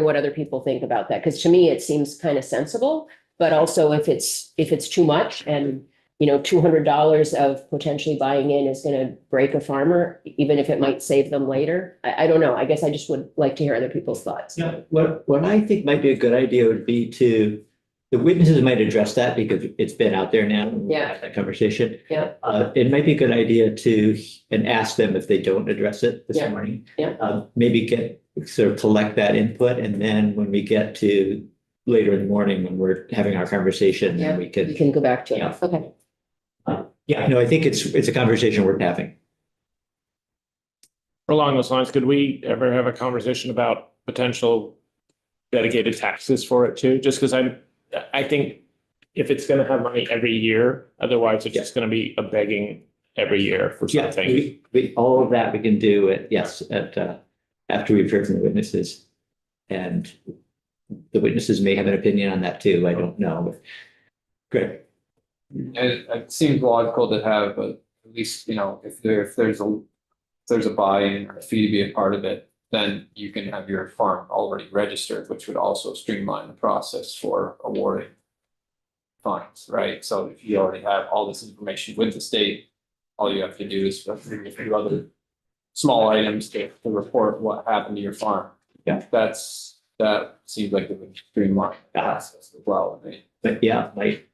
what other people think about that, because to me, it seems kind of sensible, but also if it's too much and, you know, $200 of potentially buying in is gonna break a farmer, even if it might save them later. I don't know. I guess I just would like to hear other people's thoughts. Yeah, what I think might be a good idea would be the witnesses might address that because it's been out there now. Yeah. Have that conversation. Yeah. It might be a good idea and ask them if they don't address it this Yeah. morning. Yeah. Maybe sort of collect that input, and then when we get to later in the morning, when we're having our conversation, then we You can go back to it. Yeah. Okay. Yeah, no, I think it's a conversation worth having. Along those lines, could we ever have a conversation about potential dedicated taxes for it too? Just because I think if it's gonna have money every year, otherwise it's just gonna be a begging every year for Yeah, something. all of that we can do after we've heard from the witnesses. And the witnesses may have an opinion on that too. I don't know. Great. It seems logical to have, at least, you know, if there's a buy-in or a fee to be a part of it, then you can have your farm already registered, which would also streamline the process for awarding fines, right? So if you already have all this information with the state, all you have to do is a few other small items to report what happened to your farm. Yeah. That seems like it would streamline the process as well. I mean, But yeah, like.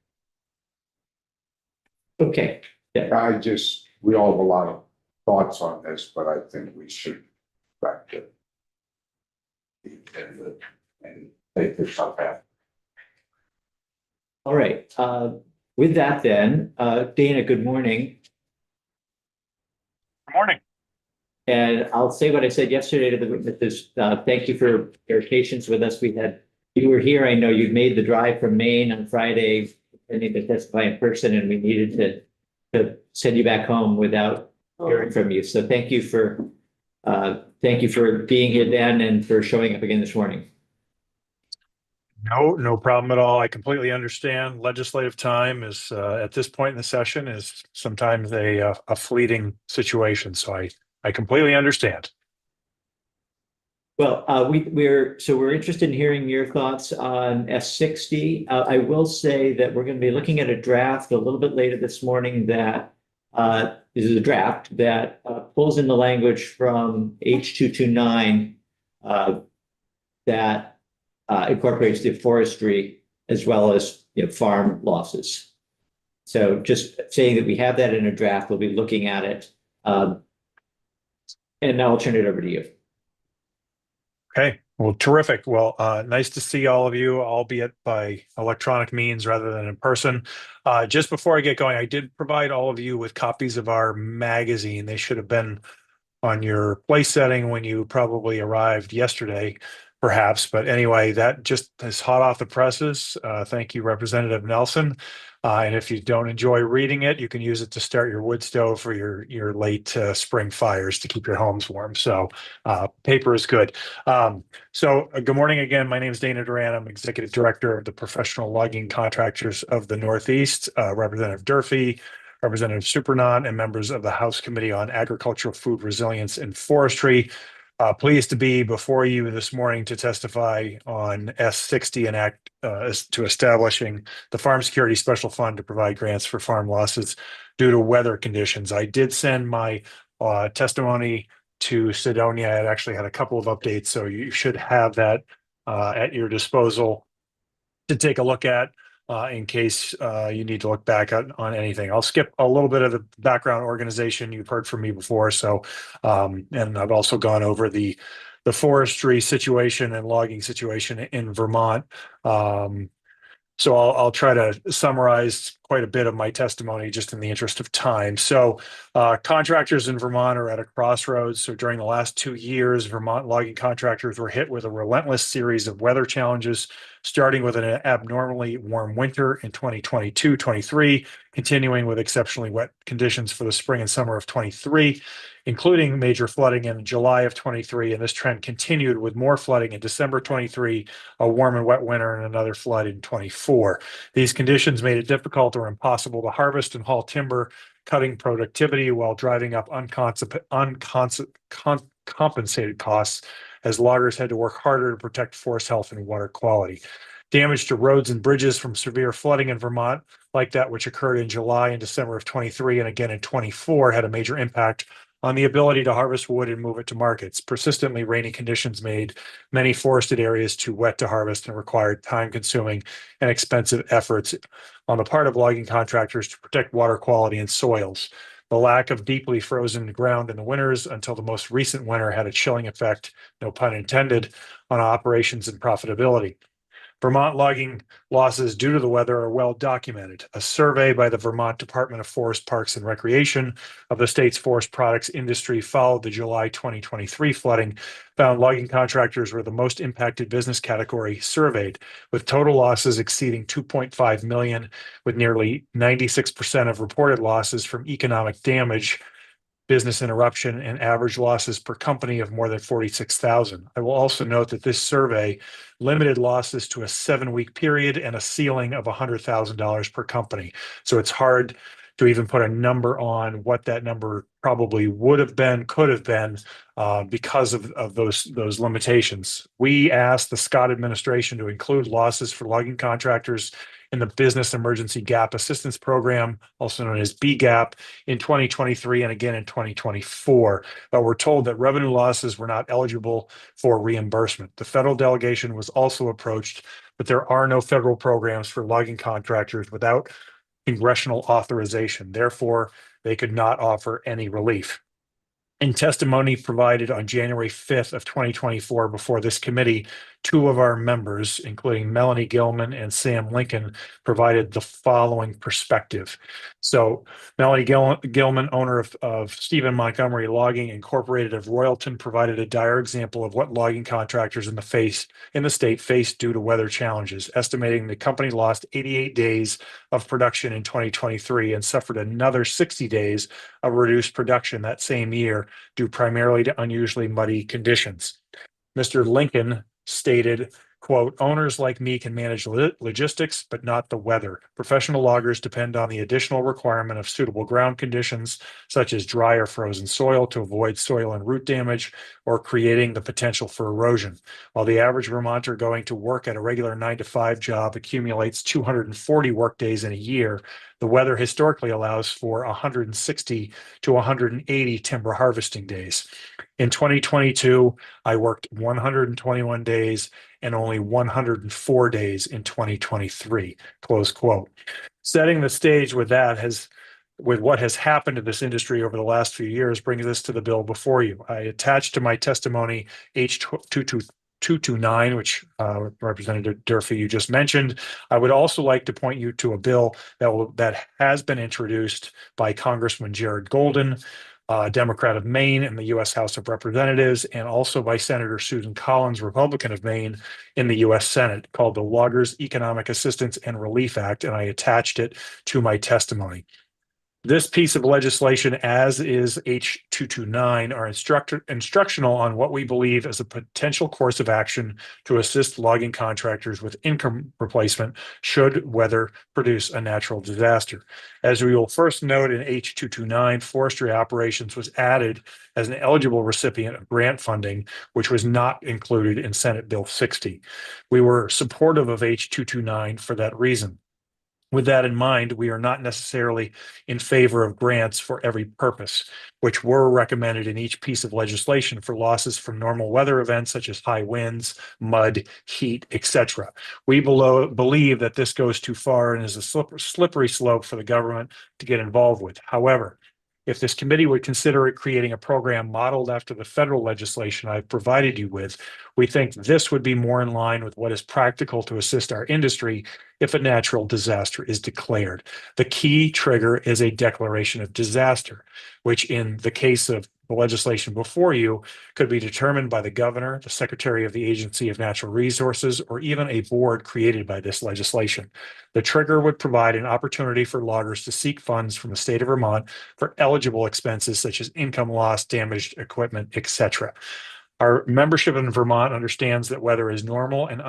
Okay, We all have a lot of thoughts on this, but I think we should back to and take this up after. all right. With that then, Dana, good morning. Good morning. And I'll say what I said yesterday to the witnesses. Thank you for your patience with us. You were here. I know you made the drive from Maine on Friday, intending to testify in person, and we needed to send you back home without hearing from you. So thank you for being here then and for showing up again this morning. No problem at all. I completely understand. Legislative time is at this point in the session is sometimes a fleeting situation. So I completely understand. Well, we're interested in hearing your thoughts on S60. I will say that we're going to be looking at a draft a little bit later this morning that this is a draft that pulls in the language from H229 that incorporates the forestry as well as farm losses. So just saying that we have that in a draft, we'll be looking at it. And now I'll turn it over to you. Okay, well, terrific. Well, nice to see all of you, albeit by electronic means rather than in person. Just before I get going, I did provide all of you with copies of our magazine. They should have been on your place setting when you probably arrived yesterday, perhaps. But anyway, that just is hot off the presses. Thank you, Representative Nelson. And if you don't enjoy reading it, you can use it to start your wood stove for your late spring fires to keep your homes warm. So paper is good. Good morning again. My name is Dana Duran. I'm Executive Director of the Professional Logging Contractors of the Northeast. Representative Durfee, Representative Supernon, and members of the House Committee on Agricultural, Food Resilience, and Forestry. Pleased to be before you this morning to testify on S60 and act to establishing the Farm Security Special Fund to provide grants for farm losses due to weather conditions. I did send my testimony to Cydonia. I actually had a couple of updates, so you should have that at your disposal to take a look at in case you need to look back on anything. I'll skip a little bit of the background organization you've heard from me before. So, and I've also gone over the forestry situation and logging situation in Vermont. So I'll try to summarize quite a bit of my testimony just in the interest of time. So contractors in Vermont are at a crossroads. So during the last 2 years, Vermont logging contractors were hit with a relentless series of weather challenges, starting with an abnormally warm winter in 2022-23, continuing with exceptionally wet conditions for the spring and summer of 23, including major flooding in July of 23. And this trend continued with more flooding in December 23, a warm and wet winter, and another flood in 24. These conditions made it difficult or impossible to harvest and haul timber, cutting productivity while driving up compensated costs as loggers had to work harder to protect forest health and water quality. Damage to roads and bridges from severe flooding in Vermont, like that which occurred in July and December of 23 and again in 24, had a major impact on the ability to harvest wood and move it to markets. Persistently rainy conditions made many forested areas too wet to harvest and required time-consuming and expensive efforts on the part of logging contractors to protect water quality and soils. The lack of deeply frozen ground in the winters until the most recent winter had a chilling effect, no pun intended, on operations and profitability. Vermont logging losses due to the weather are well documented. A survey by the Vermont Department of Forest Parks and Recreation of the state's forest products industry followed the July 2023 flooding found logging contractors were the most impacted business category surveyed, with total losses exceeding 2.5 million, with nearly 96% of reported losses from economic damage, business interruption, and average losses per company of more than 46,000. I will also note that this survey limited losses to a 7-week period and a ceiling of $100,000 per company. So it's hard to even put a number on what that number probably would have been, could have been, because of those limitations. We asked the Scott administration to include losses for logging contractors in the Business Emergency Gap Assistance Program, also known as BGAP, in 2023 and again in 2024. But we're told that revenue losses were not eligible for reimbursement. The federal delegation was also approached, but there are no federal programs for logging contractors without congressional authorization. Therefore, they could not offer any relief. In testimony provided on January 5th of 2024 before this committee, 2 of our members, including Melanie Gilman and Sam Lincoln, provided the following perspective. So Melanie Gilman, owner of Stephen Montgomery Logging Incorporated of Royalton, provided a dire example of what logging contractors in the state faced due to weather challenges, estimating the company lost 88 days of production in 2023 and suffered another 60 days of reduced production that same year due primarily to unusually muddy conditions. Mr. Lincoln stated, quote, "Owners like me can manage logistics, but not the weather. Professional loggers depend on the additional requirement of suitable ground conditions, such as dry or frozen soil to avoid soil and root damage or creating the potential for erosion. While the average Vermonter going to work at a regular 9-to-5 job accumulates 240 workdays in a year, the weather historically allows for 160 to 180 timber harvesting days. In 2022, I worked 121 days and only 104 days in 2023, close quote. Setting the stage with what has happened to this industry over the last few years brings us to the bill before you. I attached to my testimony H229, which Representative Durfee you just mentioned. I would also like to point you to a bill that has been introduced by Congressman Jared Golden, Democrat of Maine in the U.S. House of Representatives, and also by Senator Susan Collins, Republican of Maine in the U.S. Senate, called the Loggers Economic Assistance and Relief Act, and I attached it to my testimony. This piece of legislation, as is H229, are instructional on what we believe is a potential course of action to assist logging contractors with income replacement should weather produce a natural disaster. As we will first note in H229, forestry operations was added as an eligible recipient of grant funding, which was not included in Senate Bill 60. We were supportive of H229 for that reason. With that in mind, we are not necessarily in favor of grants for every purpose, which were recommended in each piece of legislation for losses from normal weather events such as high winds, mud, heat, etc. We believe that this goes too far and is a slippery slope for the government to get involved with. However, if this committee would consider creating a program modeled after the federal legislation I've provided you with, we think this would be more in line with what is practical to assist our industry if a natural disaster is declared. The key trigger is a declaration of disaster, which in the case of the legislation before you could be determined by the governor, the secretary of the Agency of Natural Resources, or even a board created by this legislation. The trigger would provide an opportunity for loggers to seek funds from the state of Vermont for eligible expenses such as income loss, damaged equipment, etc. Our membership in Vermont understands that weather is normal and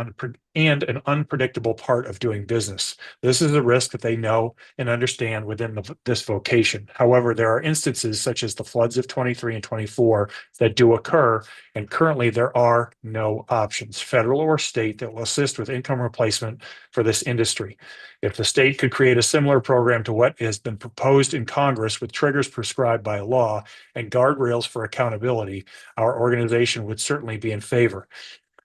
an unpredictable part of doing business. This is a risk that they know and understand within this vocation. However, there are instances such as the floods of 23 and 24 that do occur, and currently there are no options, federal or state, that will assist with income replacement for this industry. If the state could create a similar program to what has been proposed in Congress with triggers prescribed by law and guardrails for accountability, our organization would certainly be in favor.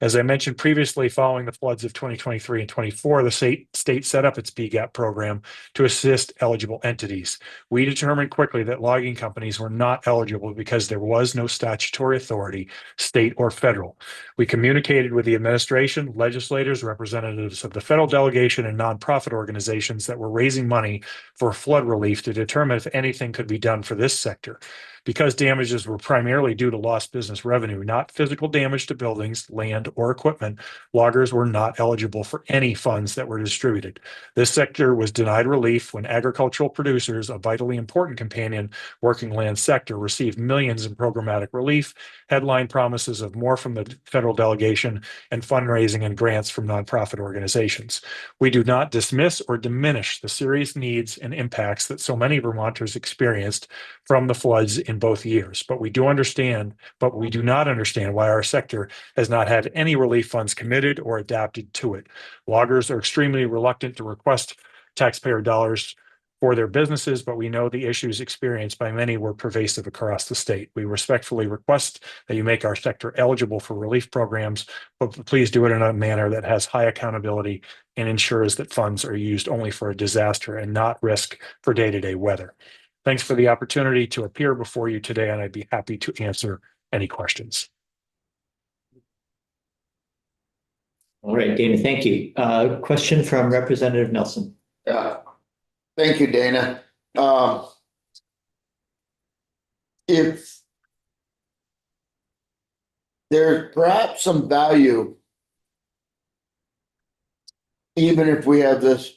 As I mentioned previously, following the floods of 2023 and 24, the state set up its BGAP program to assist eligible entities. We determined quickly that logging companies were not eligible because there was no statutory authority, state or federal. We communicated with the administration, legislators, representatives of the federal delegation, and nonprofit organizations that were raising money for flood relief to determine if anything could be done for this sector. Because damages were primarily due to lost business revenue, not physical damage to buildings, land, or equipment, loggers were not eligible for any funds that were distributed. This sector was denied relief when agricultural producers, a vitally important companion working land sector, received millions in programmatic relief, headline promises of more from the federal delegation, and fundraising and grants from nonprofit organizations. We do not dismiss or diminish the serious needs and impacts that so many Vermonters experienced from the floods in both years, but we do not understand why our sector has not had any relief funds committed or adapted to it. Loggers are extremely reluctant to request taxpayer dollars for their businesses, but we know the issues experienced by many were pervasive across the state. We respectfully request that you make our sector eligible for relief programs, but please do it in a manner that has high accountability and ensures that funds are used only for a disaster and not risk for day-to-day weather. Thanks for the opportunity to appear before you today, and I'd be happy to answer any questions. All right, Dana, thank you. Question from Representative Nelson. Thank you, Dana. If there's perhaps some value, even if we have this,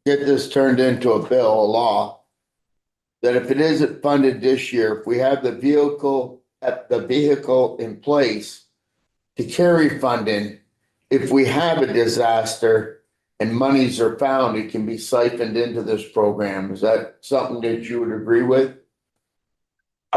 get this turned into a bill, a law, that if it isn't funded this year, if we have the vehicle in place to carry funding, if we have a disaster and monies are found, it can be siphoned into this program. Is that something that you would agree with?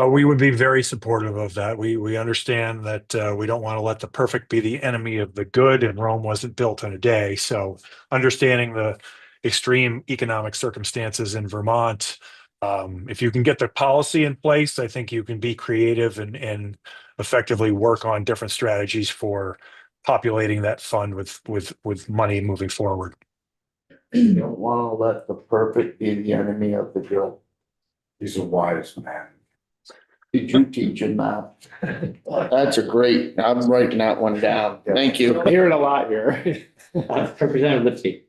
We would be very supportive of that. We understand that we don't want to let the perfect be the enemy of the good, and Rome wasn't built in a day. So understanding the extreme economic circumstances in Vermont, if you can get the policy in place, I think you can be creative and effectively work on different strategies for populating that fund with money moving forward. You don't want to let the perfect be the enemy of the good. He's a wise man. Did you teach him that? That's a great, I'm writing that one down. Thank you. I hear it a lot here. Representative Lipsky.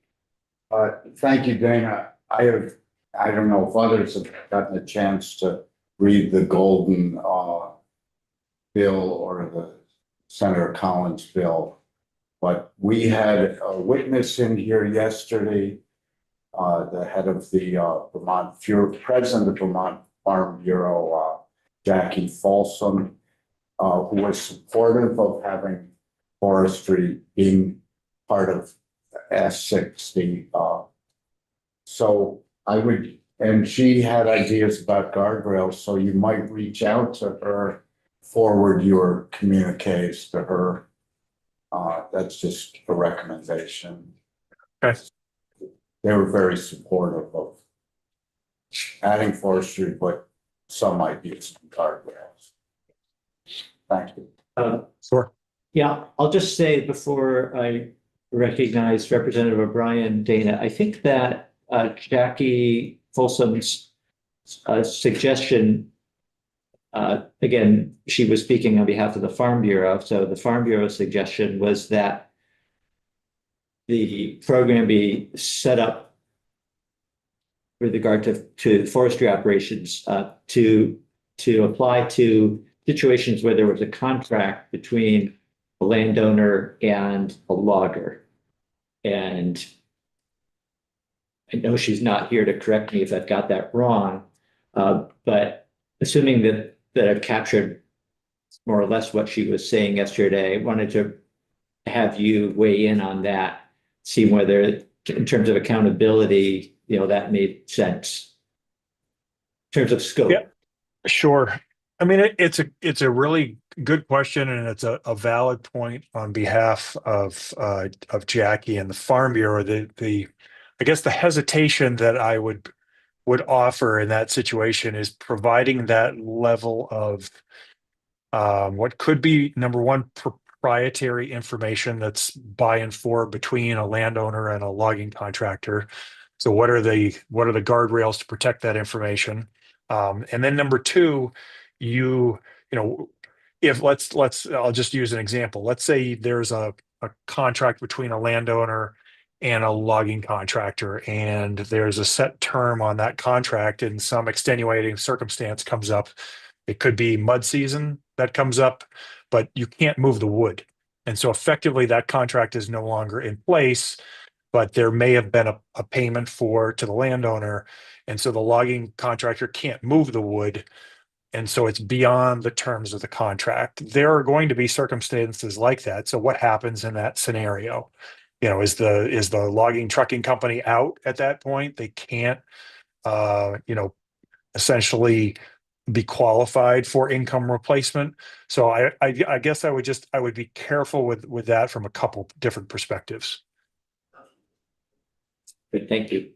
Thank you, Dana. I don't know if others have gotten a chance to read the Golden bill or the Senator Collins bill, but we had a witness in here yesterday, the head of the president of Vermont Farm Bureau, Jackie Folsom, who was supportive of having forestry being part of S60. So and she had ideas about guardrails, so you might reach out to her, forward your communiques to her. That's just a recommendation. Okay. They were very supportive of adding forestry, but some ideas and guardrails. Thank you. Sure. Yeah, I'll just say before I recognize Representative O'Brien, Dana, I think that Jackie Folsom's suggestion, again, she was speaking on behalf of the Farm Bureau. So the Farm Bureau's suggestion was that the program be set up with regard to forestry operations to apply to situations where there was a contract between a landowner and a logger. And I know she's not here to correct me if I've got that wrong, but assuming that I've captured more or less what she was saying yesterday. I wanted to have you weigh in on that, see whether in terms of accountability, that made sense. In terms of scope. Yeah. Sure. I mean, it's a really good question, and it's a valid point on behalf of Jackie and the Farm Bureau. I guess the hesitation that I would offer in that situation is providing that level of what could be, number one, proprietary information that's by and for between a landowner and a logging contractor. So what are the guardrails to protect that information? And then number two, you know, if I'll just use an example. Let's say there's a contract between a landowner and a logging contractor, and there's a set term on that contract, and some extenuating circumstance comes up. It could be mud season that comes up, but you can't move the wood. And so effectively that contract is no longer in place, but there may have been a payment to the landowner. And so the logging contractor can't move the wood. And so it's beyond the terms of the contract. There are going to be circumstances like that. So what happens in that scenario? Is the logging trucking company out at that point? They can't, essentially be qualified for income replacement. So I guess I would be careful with that from a couple different perspectives. Good, thank you.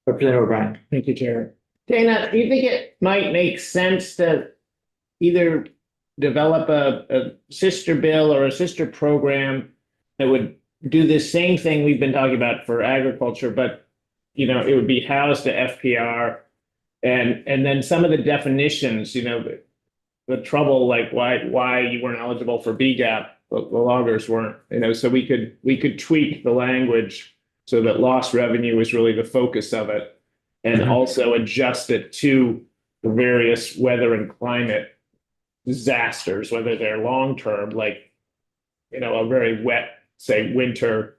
Representative O'Brien. Thank you, Chair. Dana, do you think it might make sense to either develop a sister bill or a sister program that would do the same thing we've been talking about for agriculture, but it would be housed to FPR, and then some of the definitions, the trouble, like why you weren't eligible for BGAP, the loggers weren't, so we could tweak the language so that lost revenue is really the focus of it, and also adjust it to the various weather and climate disasters, whether they're long-term, like, a very wet, say, winter,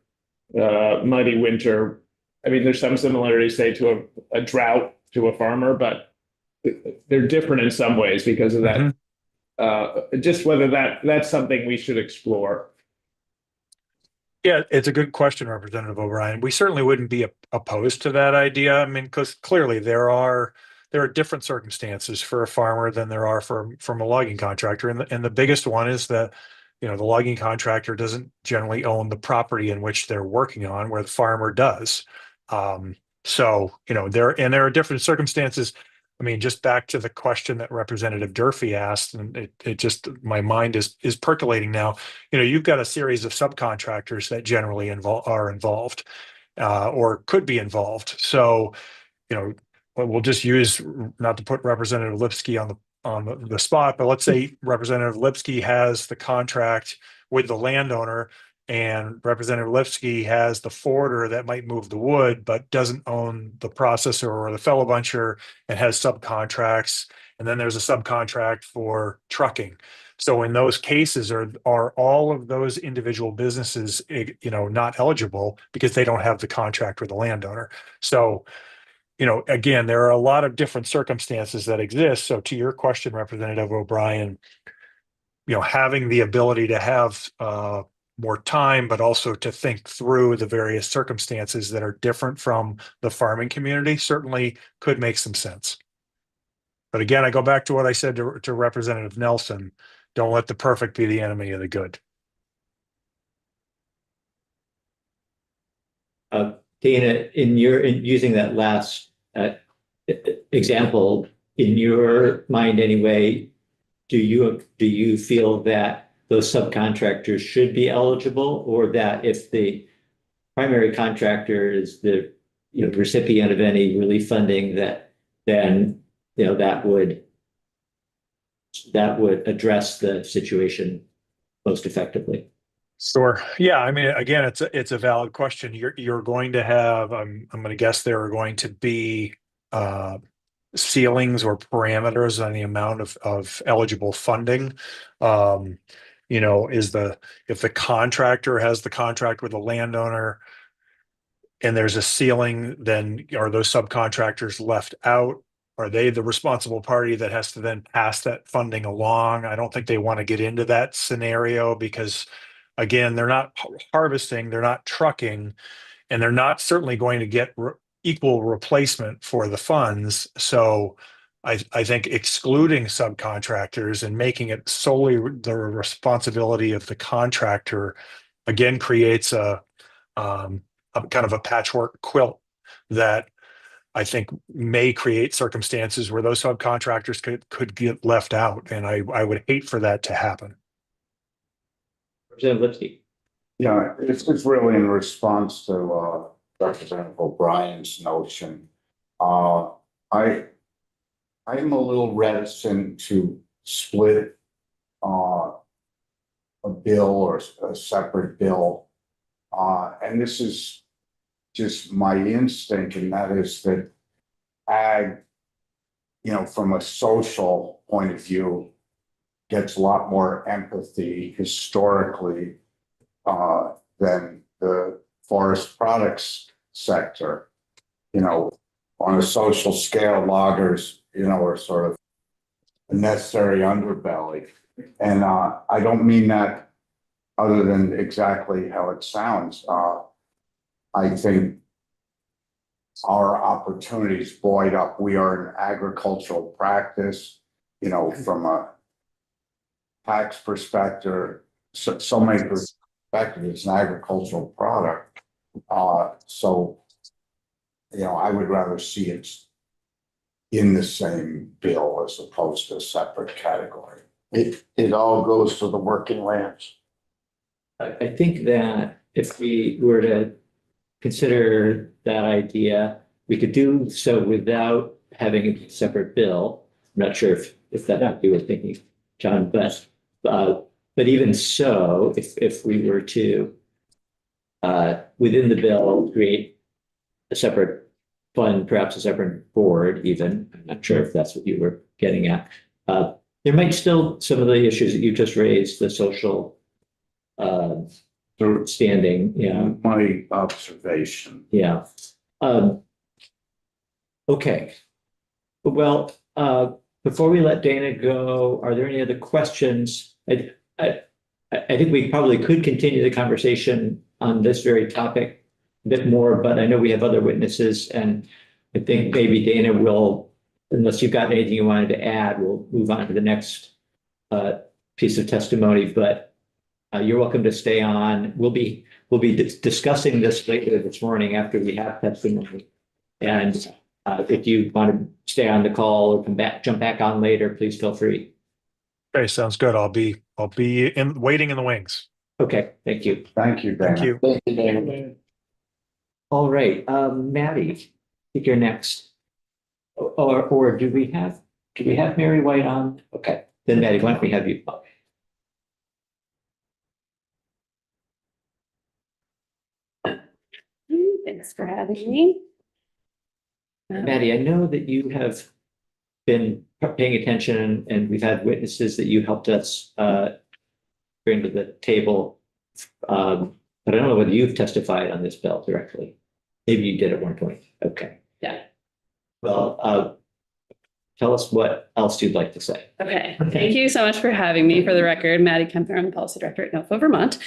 muddy winter. I mean, there's some similarities, say, to a drought to a farmer, but they're different in some ways because of that. Just whether that's something we should explore. Yeah, it's a good question, Representative O'Brien. We certainly wouldn't be opposed to that idea. I mean, because clearly there are different circumstances for a farmer than there are from a logging contractor, and the biggest one is that the logging contractor doesn't generally own the property in which they're working on, where the farmer does. So there are different circumstances. I mean, just back to the question that Representative Durfee asked, and it just, my mind is percolating now. You've got a series of subcontractors that generally are involved, or could be involved. So, we'll just use, not to put Representative Lipsky on the spot, but let's say Representative Lipsky has the contract with the landowner, and Representative Lipsky has the forwarder that might move the wood, but doesn't own the processor or the fellow buncher, and has subcontracts. And then there's a subcontract for trucking. So in those cases, are all of those individual businesses, not eligible because they don't have the contract with the landowner? So, again, there are a lot of different circumstances that exist. So to your question, Representative O'Brien, having the ability to have more time, but also to think through the various circumstances that are different from the farming community certainly could make some sense. But again, I go back to what I said to Representative Nelson: don't let the perfect be the enemy of the good. Dana, in using that last example, in your mind anyway, do you feel that those subcontractors should be eligible, or that if the primary contractor is the recipient of any relief funding, then that would address the situation most effectively? Sure. Yeah. I mean, again, it's a valid question. You're going to have, I'm going to guess there are going to be ceilings or parameters on the amount of eligible funding. If the contractor has the contract with the landowner and there's a ceiling, then are those subcontractors left out? are they the responsible party that has to then pass that funding along? I don't think they want to get into that scenario because, again, they're not harvesting, they're not trucking, and they're not certainly going to get equal replacement for the funds. So I think excluding subcontractors and making it solely the responsibility of the contractor, again, creates a kind of a patchwork quilt that I think may create circumstances where those subcontractors could get left out. And I would hate for that to happen. Representative Lipsky. Yeah, it's really in response to Representative O'Brien's notion. I'm a little reticent to split a bill or a separate bill. And this is just my instinct, and that is that ag, from a social point of view, gets a lot more empathy historically than the forest products sector. On a social scale, loggers, are sort of a necessary underbelly. And I don't mean that other than exactly how it sounds. I think our opportunities buoyed up. We are an agricultural practice, from a tax perspective, so many perspectives, it's an agricultural product. So, I would rather see it in the same bill as opposed to a separate category. It all goes to the working lands. I think that if we were to consider that idea, we could do so without having a separate bill. I'm not sure if that's what you were thinking, John, but even so, if we were to within the bill create a separate fund, perhaps a separate board, even, I'm not sure if that's what you were getting at. There might still some of the issues that you just raised, the social standing, My observation. yeah. Okay. Well, before we let Dana go, are there any other questions? I think we probably could continue the conversation on this very topic a bit more, but I know we have other witnesses, and I think maybe Dana will, unless you've got anything you wanted to add, we'll move on to the next piece of testimony, but you're welcome to stay on. We'll be discussing this later this morning after we have testimony. And if you want to stay on the call or jump back on later, please feel free. Okay, sounds good. I'll be waiting in the wings. Okay, thank you. Thank you, Dana. Thank you. Thank you, David. All right, Maddie, I think you're next. Or do we have Mary White on? Okay, then Maddie, why don't we have you? Thanks for having me. Maddie, I know that you have been paying attention and we've had witnesses that you helped us bring to the table. But I don't know whether you've testified on this bill directly. Maybe you did at one point. Okay. Yeah. Well, tell us what else you'd like to say. Okay, thank you so much for having me. For the record, Maddie Kempner, I'm the policy director at NOFA Vermont.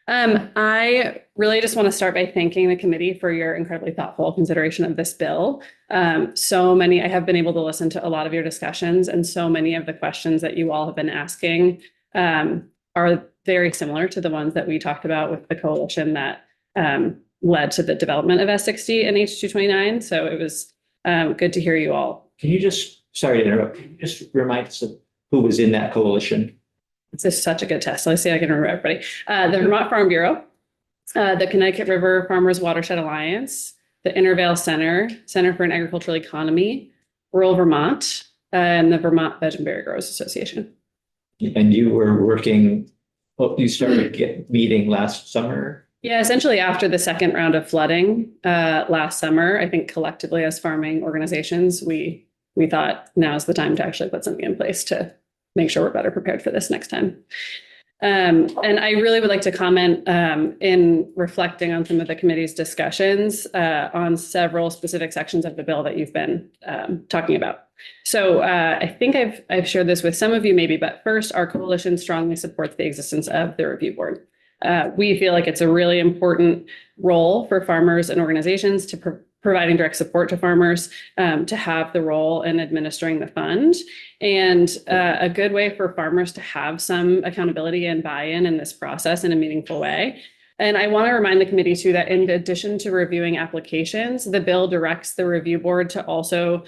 I really just want to start by thanking the committee for your incredibly thoughtful consideration of this bill. I have been able to listen to a lot of your discussions, and so many of the questions that you all have been asking are very similar to the ones that we talked about with the coalition that led to the development of S60 and H229. So it was good to hear you all. Can you just, sorry to interrupt, can you just remind us of who was in that coalition? It's just such a good test. Let's see if I can remember everybody. The Vermont Farm Bureau, the Connecticut River Farmers Watershed Alliance, the Intervale Center, Center for an Agricultural Economy, Rural Vermont, and the Vermont Veg and Berry Growers Association. And you were working, you started meeting last summer? Yeah, essentially after the second round of flooding last summer, I think collectively as farming organizations, we thought now's the time to actually put something in place to make sure we're better prepared for this next time. And I really would like to comment in reflecting on some of the committee's discussions on several specific sections of the bill that you've been talking about. So I think I've shared this with some of you maybe, but first, our coalition strongly supports the existence of the review board. We feel like it's a really important role for farmers and organizations to providing direct support to farmers, to have the role in administering the fund, and a good way for farmers to have some accountability and buy-in in this process in a meaningful way. And I want to remind the committee too that in addition to reviewing applications, the bill directs the review board to also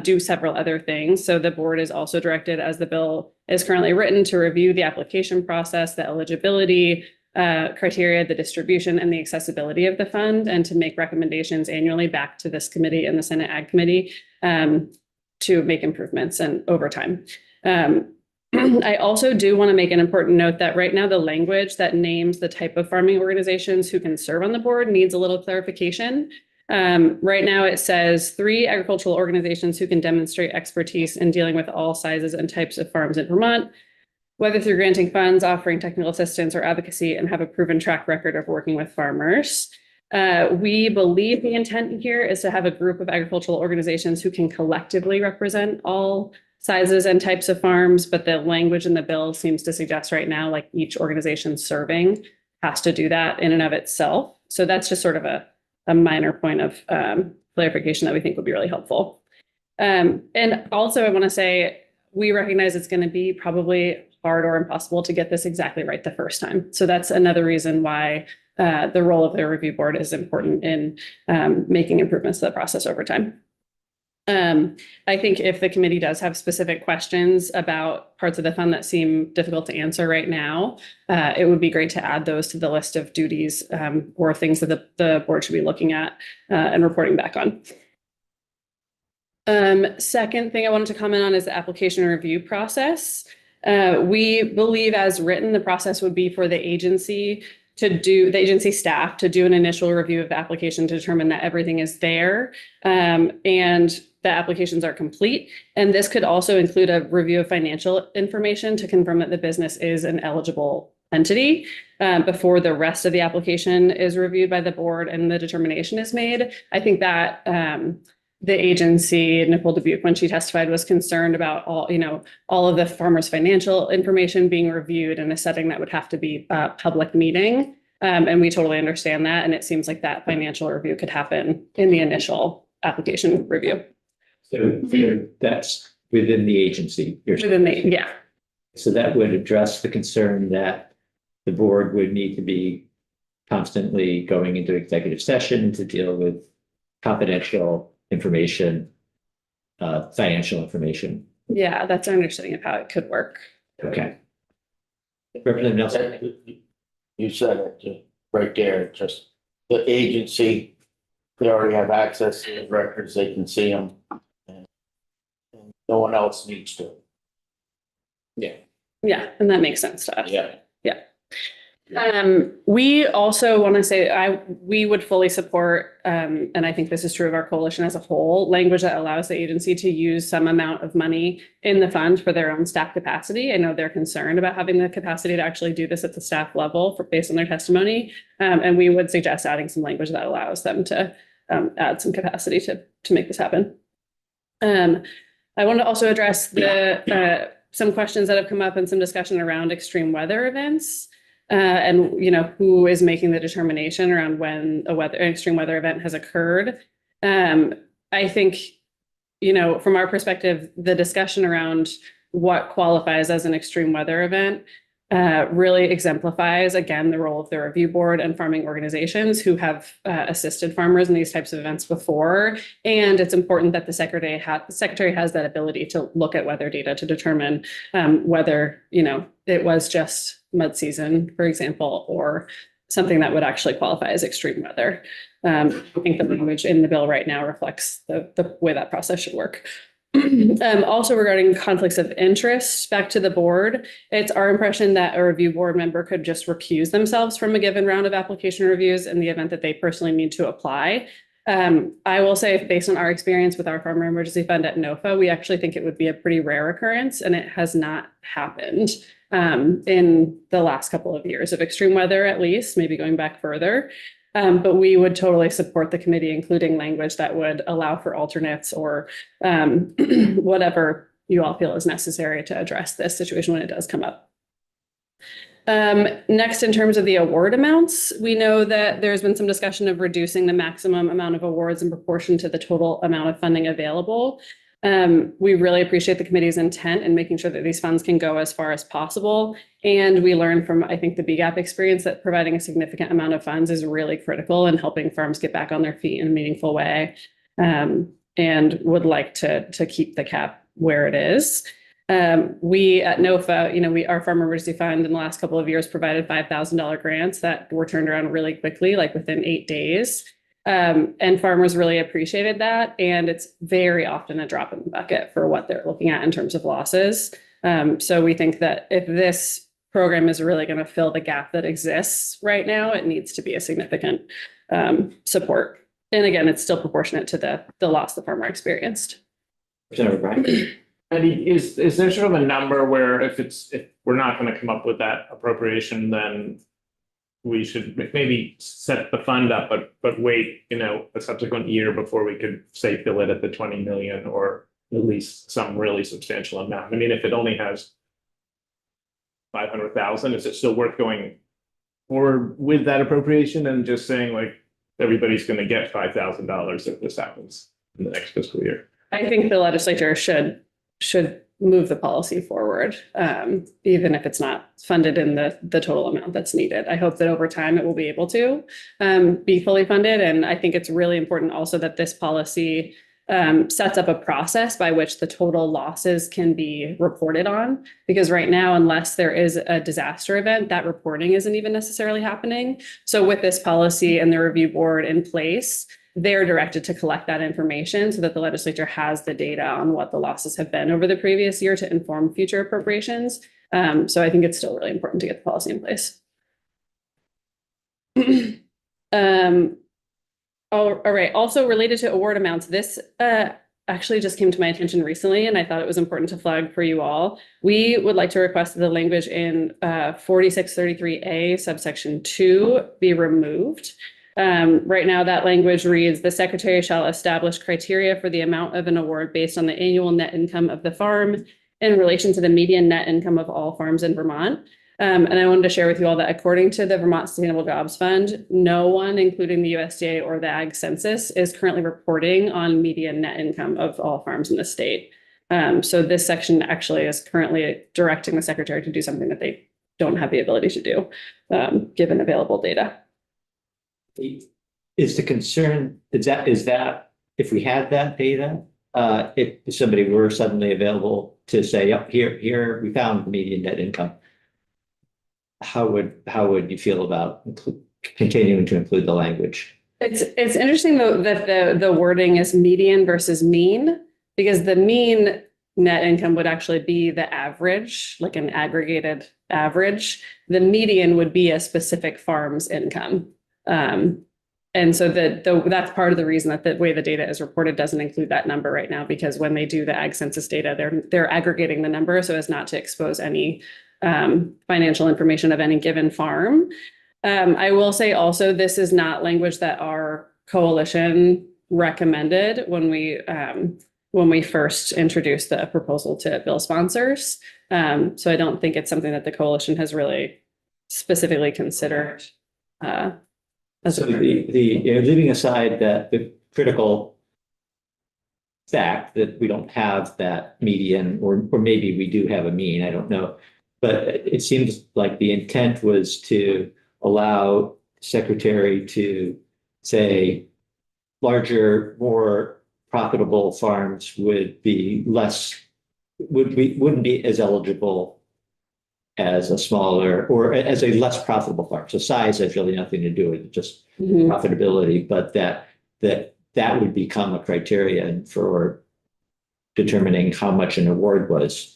do several other things. So the board is also directed, as the bill is currently written, to review the application process, the eligibility criteria, the distribution, and the accessibility of the fund, and to make recommendations annually back to this committee and the Senate Ag Committee to make improvements and over time. I also do want to make an important note that right now the language that names the type of farming organizations who can serve on the board needs a little clarification. Right now it says 3 agricultural organizations who can demonstrate expertise in dealing with all sizes and types of farms in Vermont, whether through granting funds, offering technical assistance, or advocacy, and have a proven track record of working with farmers. We believe the intent here is to have a group of agricultural organizations who can collectively represent all sizes and types of farms, but the language in the bill seems to suggest right now, like each organization serving has to do that in and of itself. So that's just sort of a minor point of clarification that we think would be really helpful. And also I want to say, we recognize it's going to be probably hard or impossible to get this exactly right the first time. So that's another reason why the role of the review board is important in making improvements to the process over time. I think if the committee does have specific questions about parts of the fund that seem difficult to answer right now, it would be great to add those to the list of duties or things that the board should be looking at and reporting back on. Second thing I wanted to comment on is the application review process. We believe, as written, the process would be for the agency staff to do an initial review of the application to determine that everything is there and the applications are complete. And this could also include a review of financial information to confirm that the business is an eligible entity before the rest of the application is reviewed by the board and the determination is made. I think that the agency, Nicole Dubuque, when she testified, was concerned about all of the farmers' financial information being reviewed in a setting that would have to be a public meeting. And we totally understand that. And it seems like that financial review could happen in the initial application review. So that's within the agency. Yeah. So that would address the concern that the board would need to be constantly going into executive session to deal with confidential information, financial information. Yeah, that's our understanding of how it could work. Okay. Representative Nelson. You said it just right there, just the agency, they already have access to the records, they can see them. And no one else needs to. Yeah, and that makes sense to us. Yeah. We also want to say we would fully support, and I think this is true of our coalition as a whole, language that allows the agency to use some amount of money in the fund for their own staff capacity. I know they're concerned about having the capacity to actually do this at the staff level based on their testimony. And we would suggest adding some language that allows them to add some capacity to make this happen. I want to also address some questions that have come up and some discussion around extreme weather events. And who is making the determination around when an extreme weather event has occurred. I think, from our perspective, the discussion around what qualifies as an extreme weather event really exemplifies, again, the role of the review board and farming organizations who have assisted farmers in these types of events before. And it's important that the secretary has that ability to look at weather data to determine whether, it was just mud season, for example, or something that would actually qualify as extreme weather. I think the language in the bill right now reflects the way that process should work. Also regarding conflicts of interest, back to the board, it's our impression that a review board member could just recuse themselves from a given round of application reviews in the event that they personally need to apply. I will say, based on our experience with our Farmer Emergency Fund at NOFA, we actually think it would be a pretty rare occurrence, and it has not happened in the last couple of years of extreme weather, at least, maybe going back further. But we would totally support the committee, including language that would allow for alternates or whatever you all feel is necessary to address this situation when it does come up. Next, in terms of the award amounts, we know that there's been some discussion of reducing the maximum amount of awards in proportion to the total amount of funding available. We really appreciate the committee's intent in making sure that these funds can go as far as possible. And we learned from, I think, the BGAP experience that providing a significant amount of funds is really critical in helping farms get back on their feet in a meaningful way. And would like to keep the cap where it is. We at NOFA, our Farmer Emergency Fund in the last couple of years provided $5,000 grants that were turned around really quickly, like within 8 days. And farmers really appreciated that. And it's very often a drop in the bucket for what they're looking at in terms of losses. So we think that if this program is really going to fill the gap that exists right now, it needs to be a significant support. And again, it's still proportionate to the loss the farmer experienced. Representative Bryan. Eddie, is there sort of a number where if we're not going to come up with that appropriation, then we should maybe set the fund up, but wait, a subsequent year before we could say fill it at the 20 million or at least some really substantial amount? I mean, if it only has 500,000, is it still worth going forward with that appropriation and just saying like everybody's going to get $5,000 if this happens in the next fiscal year? I think the legislature should move the policy forward, even if it's not funded in the total amount that's needed. I hope that over time it will be able to be fully funded. And I think it's really important also that this policy sets up a process by which the total losses can be reported on. Because right now, unless there is a disaster event, that reporting isn't even necessarily happening. So with this policy and the review board in place, they're directed to collect that information so that the legislature has the data on what the losses have been over the previous year to inform future appropriations. So I think it's still really important to get the policy in place. All right. Also related to award amounts, this actually just came to my attention recently, and I thought it was important to flag for you all. We would like to request that the language in 4633A subsection 2 be removed. Right now, that language reads, the secretary shall establish criteria for the amount of an award based on the annual net income of the farm in relation to the median net income of all farms in Vermont. And I wanted to share with you all that according to the Vermont Sustainable Jobs Fund, no one, including the USDA or the Ag Census, is currently reporting on median net income of all farms in the state. So this section actually is currently directing the secretary to do something that they don't have the ability to do, given available data. Is the concern, is that if we had that data, if somebody were suddenly available to say, oh, here we found the median net income, how would you feel about continuing to include the language? It's interesting though that the wording is median versus mean, because the mean net income would actually be the average, like an aggregated average. The median would be a specific farm's income. And so that's part of the reason that the way the data is reported doesn't include that number right now, because when they do the Ag Census data, they're aggregating the number so as not to expose any financial information of any given farm. I will say also, this is not language that our coalition recommended when we first introduced the proposal to bill sponsors. So I don't think it's something that the coalition has really specifically considered. So leaving aside the critical fact that we don't have that median, or maybe we do have a mean, I don't know. But it seems like the intent was to allow the secretary to say larger, more profitable farms wouldn't be as eligible as a smaller or as a less profitable farm. So size has really nothing to do with it, just profitability, but that would become a criterion for determining how much an award was.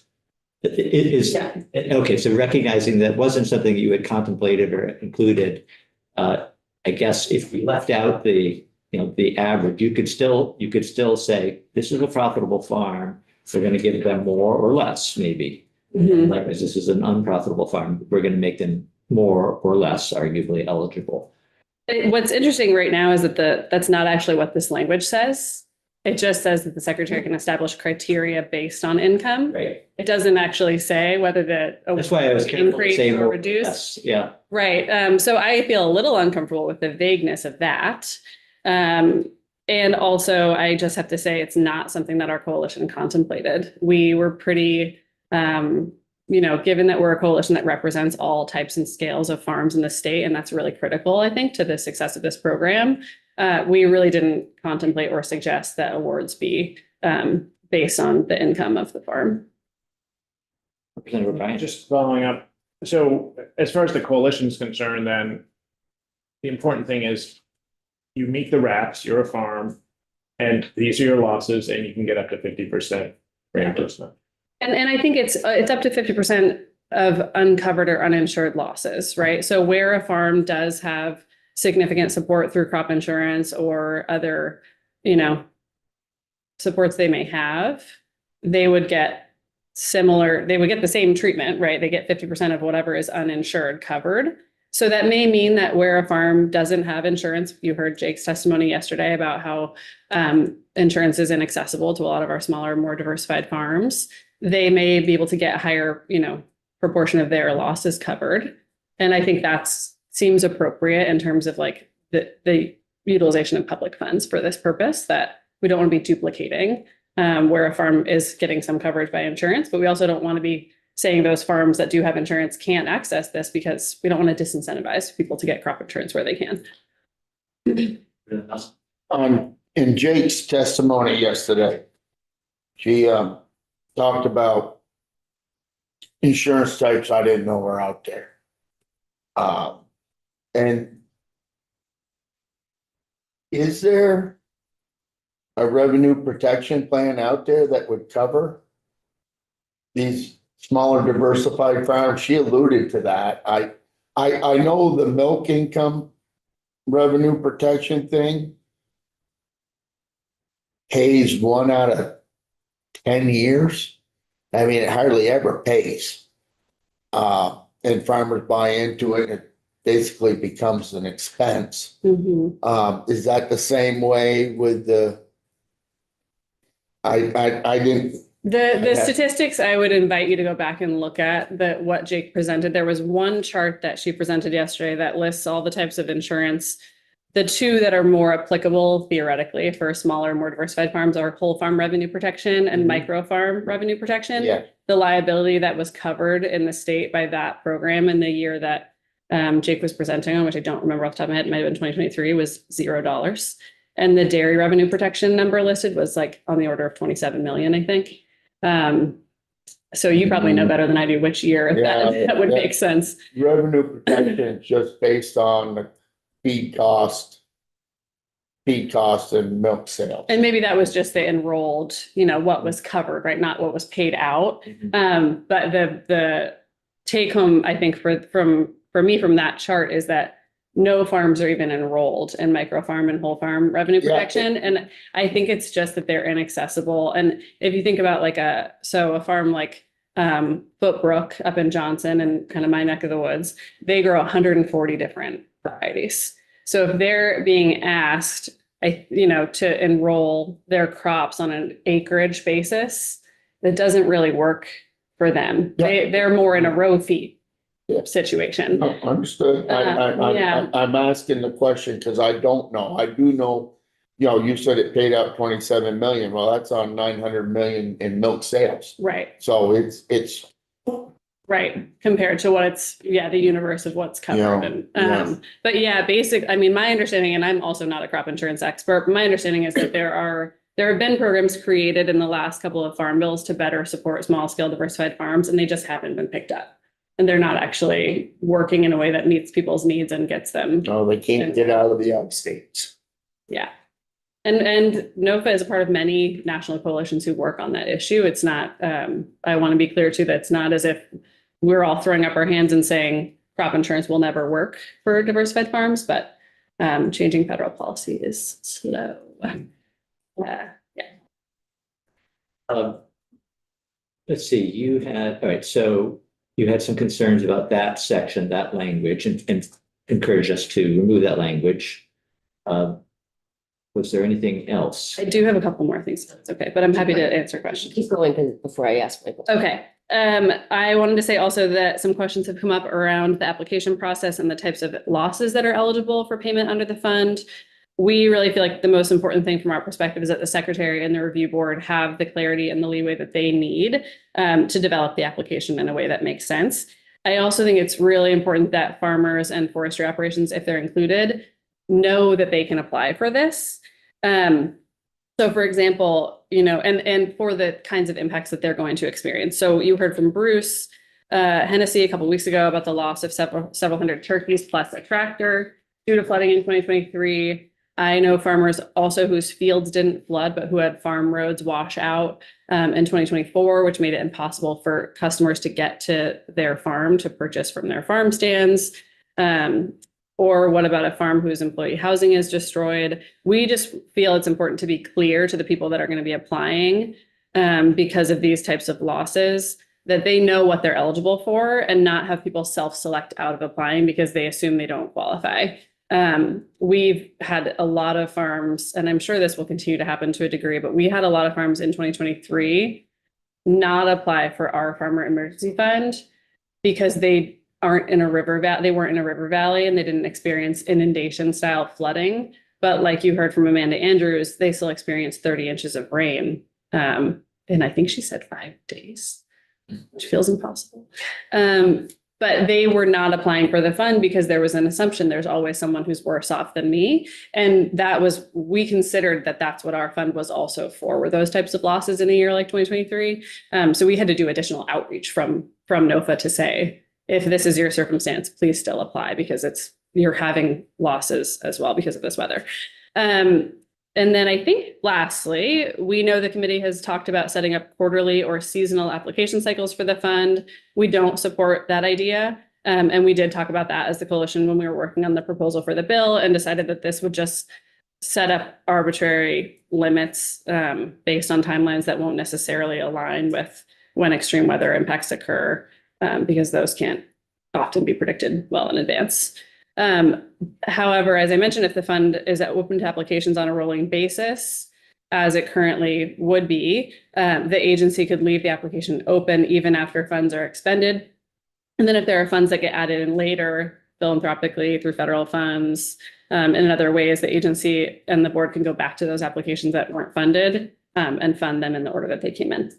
Okay, so recognizing that wasn't something you had contemplated or included, I guess if we left out the the average, you could still say, this is a profitable farm. We're going to give them more or less, maybe. Mhm. Likewise, this is an unprofitable farm. We're going to make them more or less arguably eligible. What's interesting right now is that that's not actually what this language says. It just says that the secretary can establish criteria based on income. Right. It doesn't actually say whether That's why I was careful to increase say or more or reduce. less. Yeah. Right. So I feel a little uncomfortable with the vagueness of that. And also, I just have to say it's not something that our coalition contemplated. We were pretty, given that we're a coalition that represents all types and scales of farms in the state, and that's really critical, I think, to the success of this program. We really didn't contemplate or suggest that awards be based on the income of the farm. Representative O'Brien. Just following up. So as far as the coalition is concerned, then the important thing is you meet the reps, you're a farm, and these are your losses, and you can get up to 50% reimbursement. And I think it's up to 50% of uncovered or uninsured losses, right? So where a farm does have significant support through crop insurance or other, supports they may have, they would get the same treatment, right? They get 50% of whatever is uninsured covered. So that may mean that where a farm doesn't have insurance, you heard Jake's testimony yesterday about how insurance is inaccessible to a lot of our smaller, more diversified farms. They may be able to get a higher, proportion of their losses covered. And I think that seems appropriate in terms of like the utilization of public funds for this purpose, that we don't want to be duplicating where a farm is getting some coverage by insurance, but we also don't want to be saying those farms that do have insurance can't access this, because we don't want to disincentivize people to get crop insurance where they can. In Jake's testimony yesterday, she talked about insurance types I didn't know were out there. And is there a revenue protection plan out there that would cover these smaller diversified farms? She alluded to that. I know the milk income revenue protection thing pays 1 out of 10 years. I mean, it hardly ever pays. And farmers buy into it, and it basically becomes an expense. Is that the same way with the? I didn't. The statistics, I would invite you to go back and look at what Jake presented. There was one chart that she presented yesterday that lists all the types of insurance. The two that are more applicable theoretically for smaller, more diversified farms are whole farm revenue protection and micro farm revenue protection. Yeah. The liability that was covered in the state by that program in the year that Jake was presenting on, which I don't remember off the top of my head, it might have been 2023, was $0. And the dairy revenue protection number listed was like on the order of 27 million, I think. So you probably know better than I do which year that would make sense. Revenue protection just based on the feed cost and milk sales. And maybe that was just the enrolled, what was covered, right? Not what was paid out. But the take home, I think for me from that chart is that no farms are even enrolled in micro farm and whole farm revenue protection. And I think it's just that they're inaccessible. And if you think about a farm like Footbrook up in Johnson and kind of my neck of the woods, they grow 140 different varieties. So if they're being asked, to enroll their crops on an acreage basis, that doesn't really work for them. They're more in a row feed situation. Understood. I'm asking the question because I don't know. I do know, you said it paid out 27 million. Well, that's on 900 million in milk sales. Right. So it's right. Compared to what it's, the universe of what's covered. But my understanding, and I'm also not a crop insurance expert, but my understanding is that there have been programs created in the last couple of farm bills to better support small scale diversified farms, and they just haven't been picked up. And they're not actually working in a way that meets people's needs and gets them. No, they can't get out of the outstates. Yeah. And NOFA is a part of many national coalitions who work on that issue. It's not, I want to be clear too, that it's not as if we're all throwing up our hands and saying crop insurance will never work for diversified farms, but Changing federal policy is slow. Yeah. Let's see, all right, so you had some concerns about that section, that language, and encouraged us to remove that language. Was there anything else? I do have a couple more things, if it's okay, but I'm happy to answer questions. Keep going before I ask my question. Okay. I wanted to say also that some questions have come up around the application process and the types of losses that are eligible for payment under the fund. We really feel like the most important thing from our perspective is that the secretary and the review board have the clarity and the leeway that they need to develop the application in a way that makes sense. I also think it's really important that farmers and forestry operations, if they're included, know that they can apply for this. So for example, and for the kinds of impacts that they're going to experience. So you heard from Bruce Hennessy a couple of weeks ago about the loss of several hundred turkeys plus a tractor due to flooding in 2023. I know farmers also whose fields didn't flood, but who had farm roads wash out in 2024, which made it impossible for customers to get to their farm to purchase from their farm stands. Or what about a farm whose employee housing is destroyed? We just feel it's important to be clear to the people that are going to be applying because of these types of losses, that they know what they're eligible for and not have people self-select out of applying because they assume they don't qualify. We've had a lot of farms, and I'm sure this will continue to happen to a degree, but we had a lot of farms in 2023 not apply for our Farmer Emergency Fund because they weren't in a river valley and they didn't experience inundation style flooding. But like you heard from Amanda Andrews, they still experienced 30 inches of rain. And I think she said 5 days, which feels impossible. But they were not applying for the fund because there was an assumption there's always someone who's worse off than me. And we considered that that's what our fund was also for, were those types of losses in a year like 2023. So we had to do additional outreach from NOFA to say, if this is your circumstance, please still apply because you're having losses as well because of this weather. And then I think lastly, we know the committee has talked about setting up quarterly or seasonal application cycles for the fund. We don't support that idea. And we did talk about that as the coalition when we were working on the proposal for the bill and decided that this would just set up arbitrary limits based on timelines that won't necessarily align with when extreme weather impacts occur, because those can't often be predicted well in advance. However, as I mentioned, if the fund is open to applications on a rolling basis, as it currently would be, the agency could leave the application open even after funds are expended. And then if there are funds that get added in later, philanthropically through federal funds, and in other ways, the agency and the board can go back to those applications that weren't funded and fund them in the order that they came in.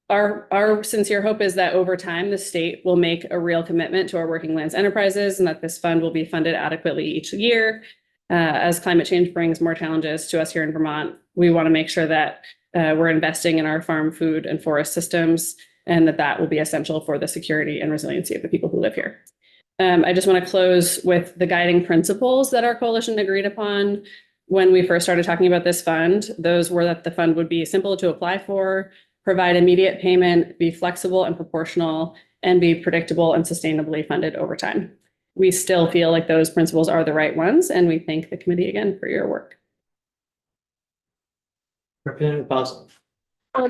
Our sincere hope is that over time, the state will make a real commitment to our working lands enterprises and that this fund will be funded adequately each year. As climate change brings more challenges to us here in Vermont, we want to make sure that we're investing in our farm, food, and forest systems, and that will be essential for the security and resiliency of the people who live here. I just want to close with the guiding principles that our coalition agreed upon when we first started talking about this fund. Those were that the fund would be simple to apply for, provide immediate payment, be flexible and proportional, and be predictable and sustainably funded over time. We still feel like those principles are the right ones, and we thank the committee again for your work. Representative Paulson.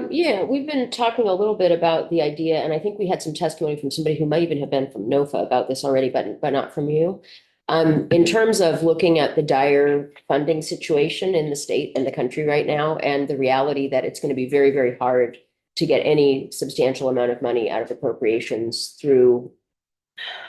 Yeah, we've been talking a little bit about the idea, and I think we had some testimony from somebody who might even have been from NOFA about this already, but not from you. In terms of looking at the dire funding situation in the state and the country right now, and the reality that it's going to be very, very hard to get any substantial amount of money out of appropriations through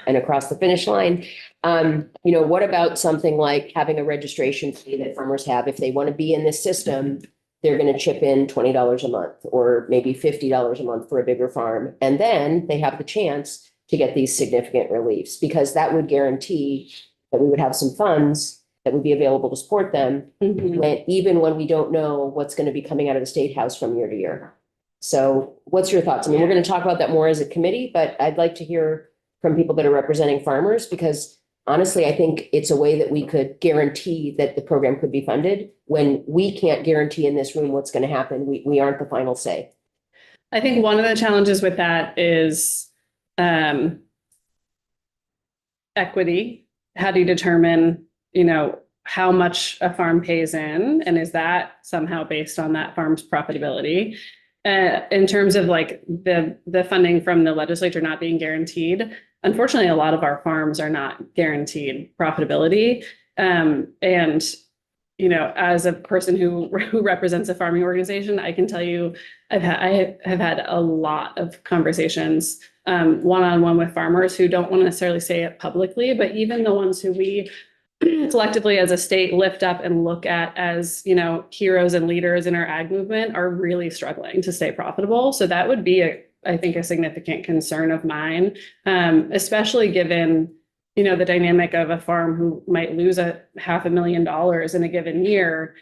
and across the finish line. What about something like having a registration fee that farmers have? If they want to be in this system, they're going to chip in $20 a month or maybe $50 a month for a bigger farm. And then they have the chance to get these significant reliefs, because that would guarantee that we would have some funds that would be available to support them, even when we don't know what's going to be coming out of the State House from year to year. So what's your thoughts? I mean, we're going to talk about that more as a committee, but I'd like to hear from people that are representing farmers, because honestly, I think it's a way that we could guarantee that the program could be funded when we can't guarantee in this room what's going to happen. We aren't the final say. I think one of the challenges with that is equity how do you determine, how much a farm pays in? And is that somehow based on that farm's profitability? In terms of like the funding from the legislature not being guaranteed, unfortunately, a lot of our farms are not guaranteed profitability. And as a person who represents a farming organization, I can tell you, I have had a lot of conversations one-on-one with farmers who don't want to necessarily say it publicly, but even the ones who we collectively as a state lift up and look at as, heroes and leaders in our ag movement are really struggling to stay profitable. So that would be, I think, a significant concern of mine, especially given, the dynamic of a farm who might lose $500,000 in a given year,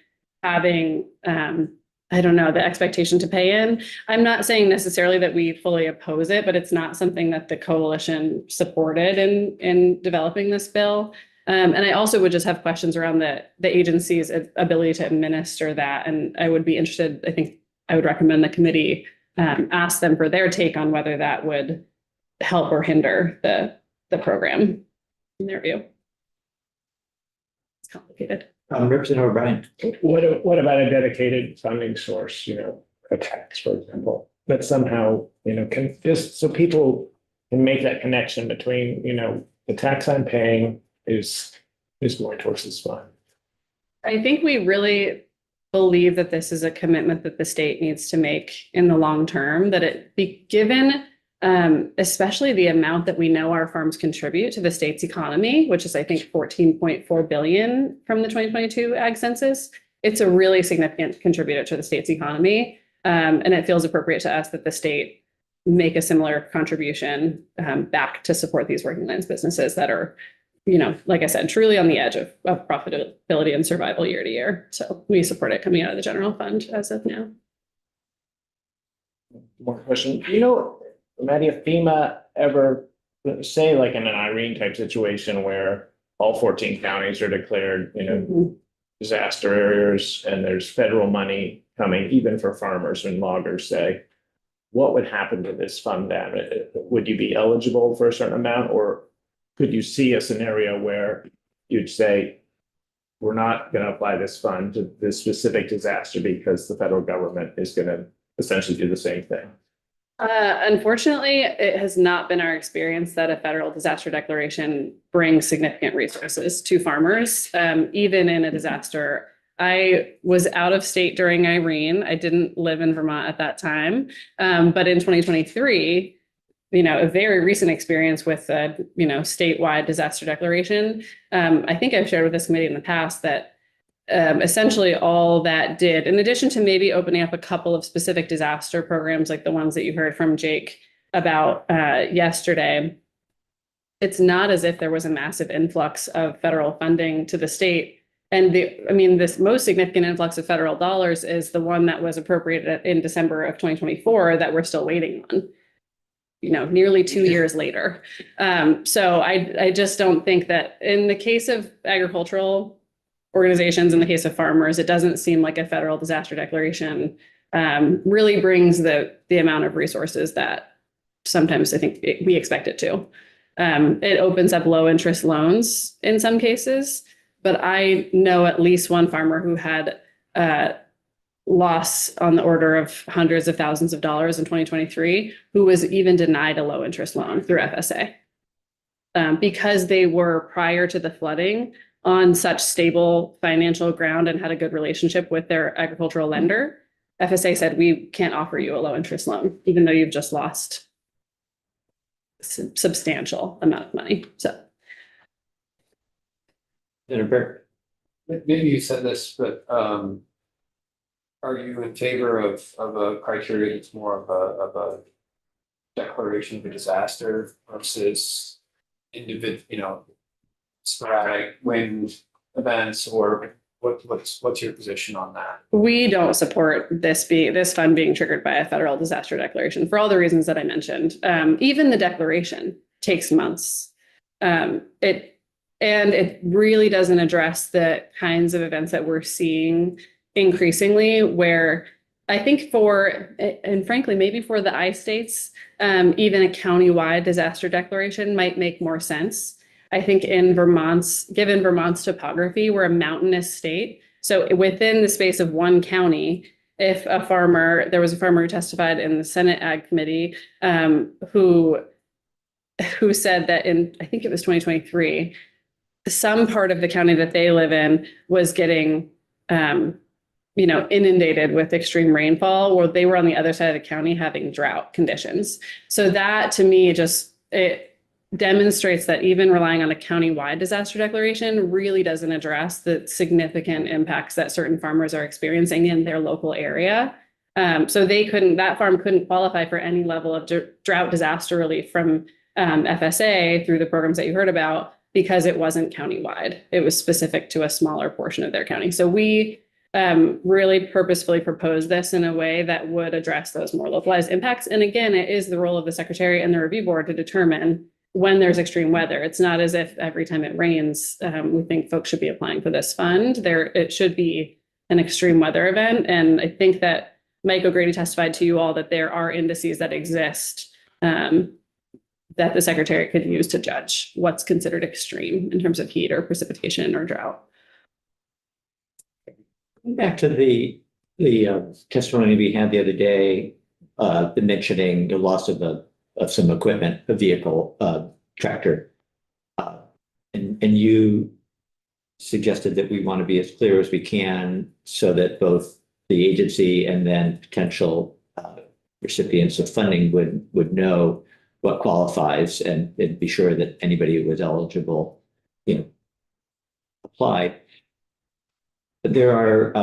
having, the expectation to pay in. I'm not saying necessarily that we fully oppose it, but it's not something that the coalition supported in developing this bill. And I also would just have questions around the agency's ability to administer that. And I would be interested, I think I would recommend the committee ask them for their take on whether that would help or hinder the program in their view. It's complicated. Representative O'Brien. What about a dedicated funding source, a tax, for example, that somehow, can just so people can make that connection between, the tax I'm paying is going towards this fund. I think we really believe that this is a commitment that the state needs to make in the long term, that it be given, especially the amount that we know our farms contribute to the state's economy, which is, I think, 14.4 billion from the 2022 ag census. It's a really significant contributor to the state's economy. And it feels appropriate to us that the state make a similar contribution back to support these working lands businesses that are, like I said, truly on the edge of profitability and survival year to year. So we support it coming out of the general fund as of now. More question. Maddie, if FEMA ever, say like in an Irene type situation where all 14 counties are declared, disaster areas and there's federal money coming even for farmers and loggers, say, what would happen to this fund then? Would you be eligible for a certain amount, or could you see a scenario where you'd say, we're not going to apply this fund to this specific disaster because the federal government is going to essentially do the same thing? Unfortunately, it has not been our experience that a federal disaster declaration brings significant resources to farmers, even in a disaster. I was out of state during Irene. I didn't live in Vermont at that time. But in 2023, a very recent experience with a, statewide disaster declaration. I think I've shared with this committee in the past that essentially all that did, in addition to maybe opening up a couple of specific disaster programs like the ones that you heard from Jake about yesterday, it's not as if there was a massive influx of federal funding to the state. And this most significant influx of federal dollars is the one that was appropriated in December of 2024 that we're still waiting on, nearly 2 years later. So I just don't think that in the case of agricultural organizations, in the case of farmers, it doesn't seem like a federal disaster declaration really brings the amount of resources that sometimes I think we expect it to. It opens up low interest loans in some cases, but I know at least one farmer who had loss on the order of hundreds of thousands of dollars in 2023, who was even denied a low interest loan through FSA because they were, prior to the flooding, on such stable financial ground and had a good relationship with their agricultural lender. FSA said, we can't offer you a low interest loan, even though you've just lost a substantial amount of money. So. Senator Maybe you said this, but are you in favor of a criteria that's more of a declaration of a disaster versus sporadic wind events, or what's your position on that? We don't support this fund being triggered by a federal disaster declaration for all the reasons that I mentioned. Even the declaration takes months. It really doesn't address the kinds of events that we're seeing increasingly, where I think and frankly, maybe for the I states, even a countywide disaster declaration might make more sense. I think in given Vermont's topography, we're a mountainous state. So within the space of one county, if there was a farmer who testified in the Senate Ag Committee, who said that I think it was 2023, some part of the county that they live in was getting, inundated with extreme rainfall, where they were on the other side of the county having drought conditions. So that to me, it demonstrates that even relying on a countywide disaster declaration really doesn't address the significant impacts that certain farmers are experiencing in their local area. So that farm couldn't qualify for any level of drought disaster relief from FSA through the programs that you heard about, because it wasn't countywide. It was specific to a smaller portion of their county. So we really purposefully proposed this in a way that would address those more localized impacts. And again, it is the role of the secretary and the review board to determine when there's extreme weather. It's not as if every time it rains, we think folks should be applying for this fund. It should be an extreme weather event. And I think that Mike O'Grady testified to you all that there are indices that exist that the secretary could use to judge what's considered extreme in terms of heat or precipitation or drought. Back to the testimony we had the other day, the mentioning the loss of some equipment, a vehicle, tractor. And you suggested that we want to be as clear as we can so that both the agency and then potential recipients of funding would know what qualifies and be sure that anybody who was eligible, applied. But there are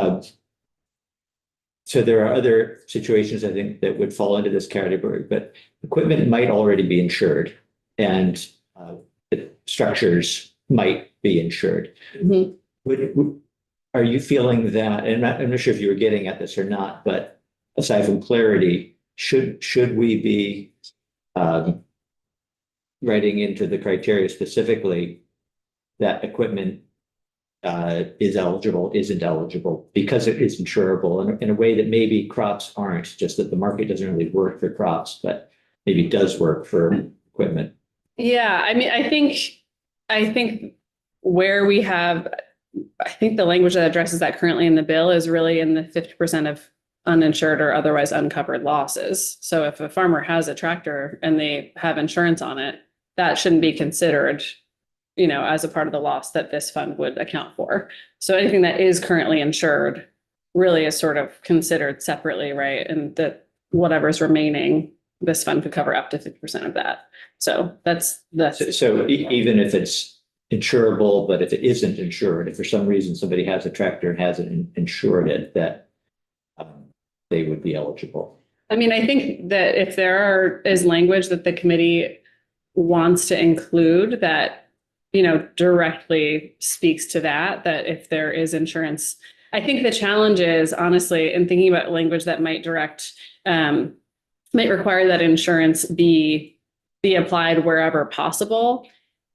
other situations, I think, that would fall into this category, but equipment might already be insured and the structures might be insured. Mm-hmm. Are you feeling that, and I'm not sure if you were getting at this or not, but aside from clarity, should we be writing into the criteria specifically that equipment is eligible, isn't eligible, because it is insurable in a way that maybe crops aren't, just that the market doesn't really work for crops, but maybe does work for equipment? Yeah, I mean, I think where we have, I think the language that addresses that currently in the bill is really in the 50% of uninsured or otherwise uncovered losses. So if a farmer has a tractor and they have insurance on it, that shouldn't be considered, as a part of the loss that this fund would account for. So anything that is currently insured really is sort of considered separately, right? And that whatever's remaining, this fund could cover up to 50% of that. So that's So even if it's insurable, but if it isn't insured, if for some reason somebody has a tractor and hasn't insured it, that they would be eligible. I mean, I think that if there is language that the committee wants to include that, directly speaks to that if there is insurance. I think the challenge is, honestly, in thinking about language that might require that insurance be applied wherever possible.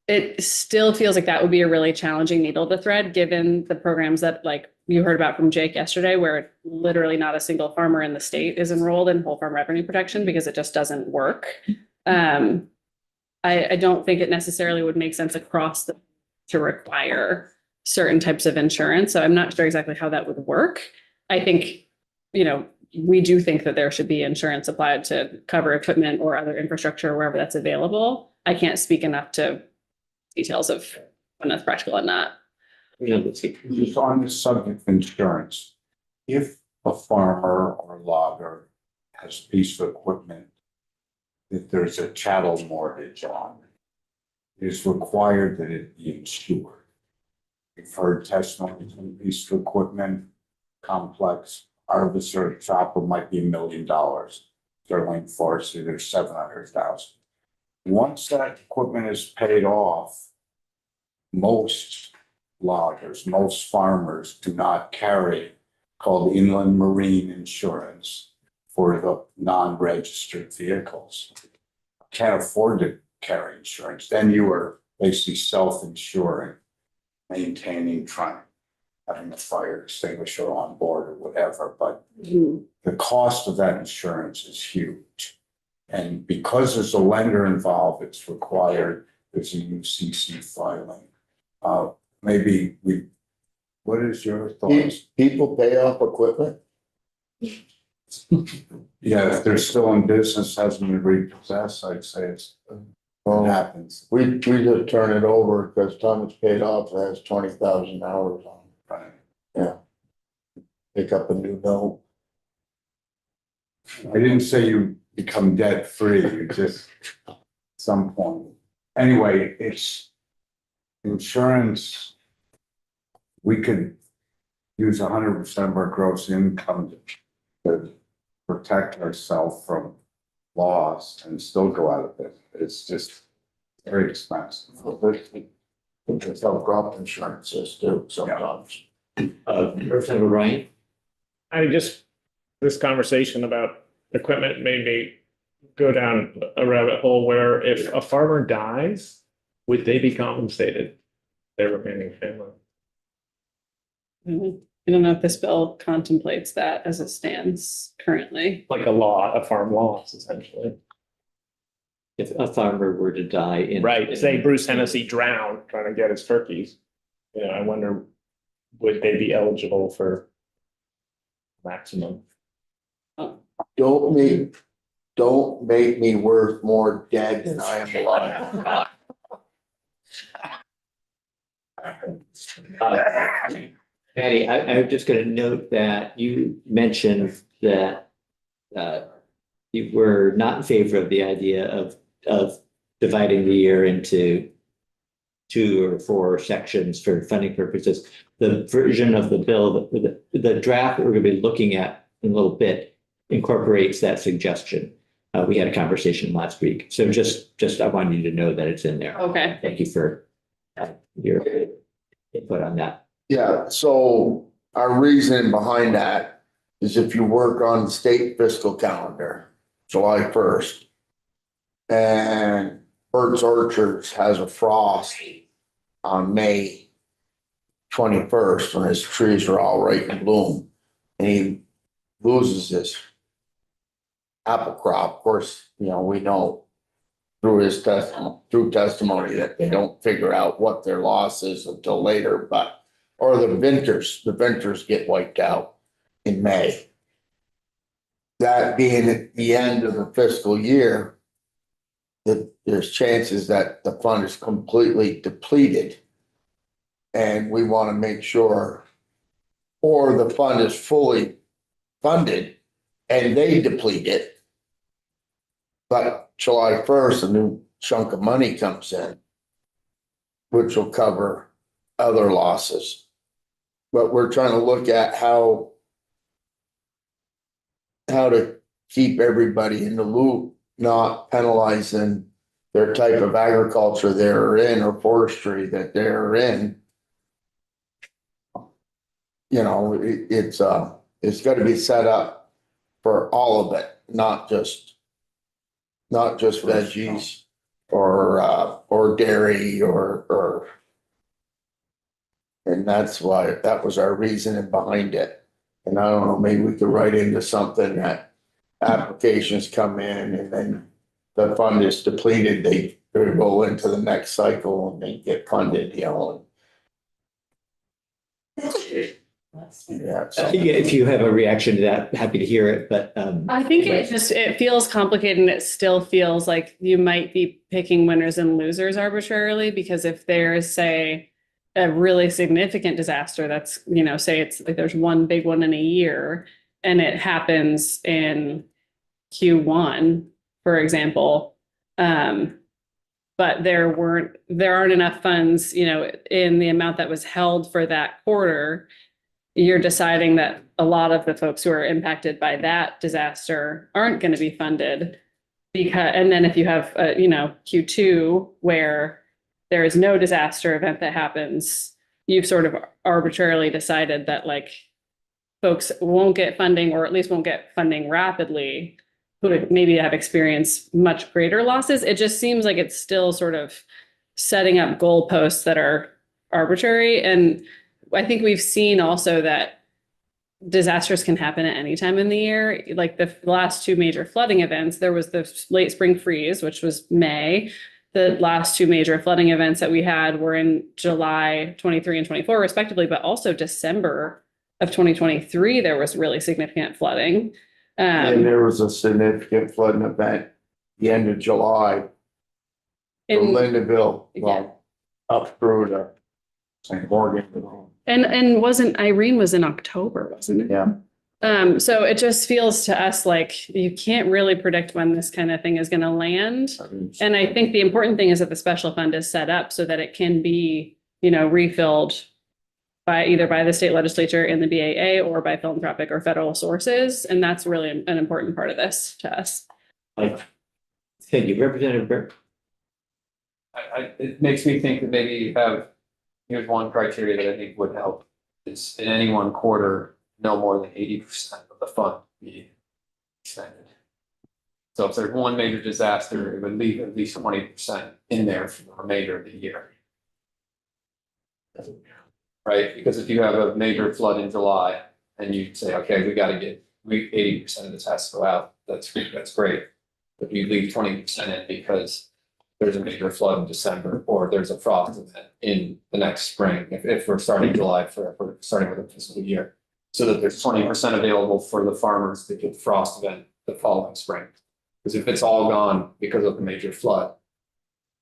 It still feels like that would be a really challenging needle to thread, given the programs that, like you heard about from Jake yesterday, where literally not a single farmer in the state is enrolled in whole farm revenue protection because it just doesn't work. I don't think it necessarily would make sense to require certain types of insurance. So I'm not sure exactly how that would work. I think, we do think that there should be insurance applied to cover equipment or other infrastructure wherever that's available. I can't speak enough to details of when that's practical and not. Just on the subject of insurance, if a farmer or logger has a piece of equipment that there's a chattel mortgage on, it is required that it be insured. We've heard testimony from a piece of equipment, complex harvester chopper might be $1 million. Sterling Forestry, there's 700,000. Once that equipment is paid off, most loggers, most farmers do not carry called inland marine insurance for the non-registered vehicles. Can't afford to carry insurance. Then you are basically self-insuring, maintaining, having a fire extinguisher on board or whatever. But the cost of that insurance is huge. And because there's a lender involved, it's required It's a UCC filing. Maybe what is your thoughts? People pay off equipment. Yeah, if they're still in business, hasn't been repossessed, I'd say it happens. We just turn it over because Thomas paid off, it has 20,000 hours on it. Right. Yeah. Pick up a new note. I didn't say you become debt free, you just some point. Anyway, it's insurance. We could use 100% of our gross income to protect ourselves from loss and still go out of it. It's just very expensive. It's how crop insurance is too sometimes. Representative Ryan? I mean, just this conversation about equipment made me go down a rabbit hole where if a farmer dies, would they be compensated, their remaining family? I don't know if this bill contemplates that as it stands currently. Like a farm loss essentially. If a farmer were to die in. Right, say Bruce Hennessy drowned trying to get his turkeys. You know, I wonder, would they be eligible for maximum? Don't make me worth more dead than I am alive. Patty, I'm just gonna note that you mentioned that you were not in favor of the idea of dividing the year into 2 or 4 sections for funding purposes. The version of the bill, the draft that we're gonna be looking at in a little bit incorporates that suggestion. We had a conversation last week, so just I wanted you to know that it's in there. Okay. Thank you for your input on that. Yeah, so our reasoning behind that is if you work on the state fiscal calendar, July 1st. And Burt's Orchards has a frost on May 21st when his trees are all right in bloom. And he loses his apple crop. Of course, you know, we know through his testimony that they don't figure out what their loss is until later, or the vintners get wiped out in May. That being at the end of the fiscal year, there's chances that the fund is completely depleted. And we want to make sure, or the fund is fully funded and they deplete it. But July 1st, a new chunk of money comes in, which will cover other losses. But we're trying to look at how to keep everybody in the loop, not penalizing their type of agriculture they're in or forestry that they're in. You know, it's got to be set up for all of it, not just veggies or dairy or. And that's why, that was our reasoning behind it. And I don't know, maybe we could write into something that applications come in and then the fund is depleted, they go into the next cycle and they get funded, you know. Yeah, so. If you have a reaction to that, happy to hear it, but. I think it feels complicated and it still feels like you might be picking winners and losers arbitrarily, because if there's, say, a really significant disaster that's, you know, say it's like there's one big one in a year and it happens in Q1, for example, but there aren't enough funds, you know, in the amount that was held for that quarter, you're deciding that a lot of the folks who are impacted by that disaster aren't going to be funded and then if you have, you know, Q2 where there is no disaster event that happens, you've sort of arbitrarily decided that like folks won't get funding, or at least won't get funding rapidly, who would maybe have experienced much greater losses. It just seems like it's still sort of setting up goalposts that are arbitrary. And I think we've seen also that disasters can happen at any time in the year. Like the last 2 major flooding events, there was the late spring freeze, which was May. the last two major flooding events that we had were in July 23 and 24 respectively, but also December of 2023, there was really significant flooding. And there was a significant flooding event the end of July from in- Lindenville, Yeah. well, up through to St. Morgan. And wasn't Irene was in October, wasn't it? Yeah. So it just feels to us like you can't really predict when this kind of thing is going to land. And I think the important thing is that the special fund is set up so that it can be, refilled by either by the state legislature in the BAA or by philanthropic or federal sources. And that's really an important part of this to us. Thank you, Representative Burke. It makes me think that maybe you have, here's one criteria that I think would help. Is in any one quarter, no more than 80% of the fund be expended. So if there's one major disaster, it would leave at least 20% in there for the remainder of the year. Right, because if you have a major flood in July and you say, okay, we 80% of this has to go out, that's great. But you leave 20% in because there's a major flood in December, or there's a frost event in the next spring, if we're starting July, if we're starting with a fiscal year. So that there's 20% available for the farmers to get the frost event the following spring. Because if it's all gone because of the major flood,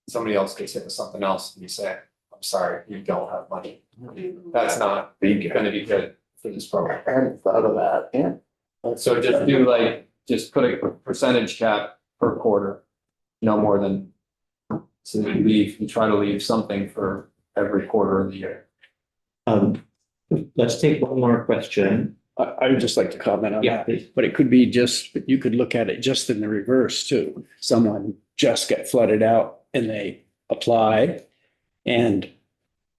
somebody else gets hit with something else and you say, I'm sorry, you don't have money. That's not gonna be good for this program. I hadn't thought of that, yeah. So just put a percentage cap per quarter, no more than. So that you try to leave something for every quarter of the year. Let's take one more question. I would just like to comment on Yeah, that, please. but it could be you could look at it just in the reverse too. Someone just got flooded out and they apply and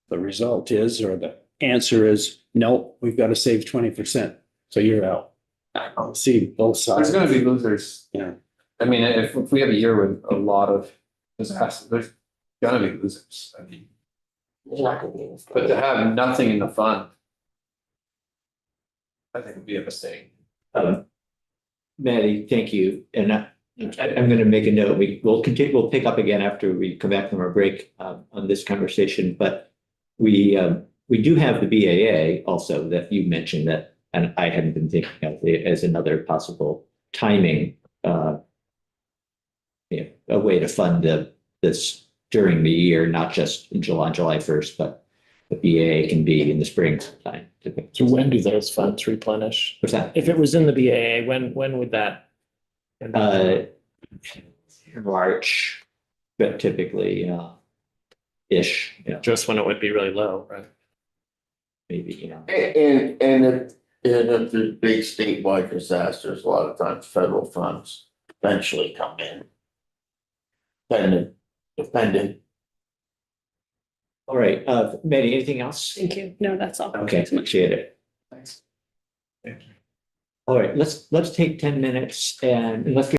the result is, or the answer is, no, we've got to save 20%. So you're out. I'll see both sides. There's gonna be losers. Yeah. I mean, if we have a year with a lot of disasters, there's gonna be losers. I mean, but to have nothing in the fund, I think would be a mistake. Maddie, thank you. And I'm going to make a note. We'll continue, we'll pick up again after we come back from our break on this conversation. But we do have the BAA also that you mentioned that, and I hadn't been thinking of it as another possible timing, a way to fund this during the year, not just in July 1st, but the BAA can be in the spring sometime. So when do those funds replenish? What's that? If it was in the BAA, when would that? March, but typically, ish, Just when it would be really low, right? maybe, And if there's big statewide disasters, a lot of times federal funds eventually come in. Dependent. All right, Maddie, anything else? Thank you. No, that's all. Okay, Thanks so much. appreciate it. Thanks. All right, let's take 10 minutes and let's get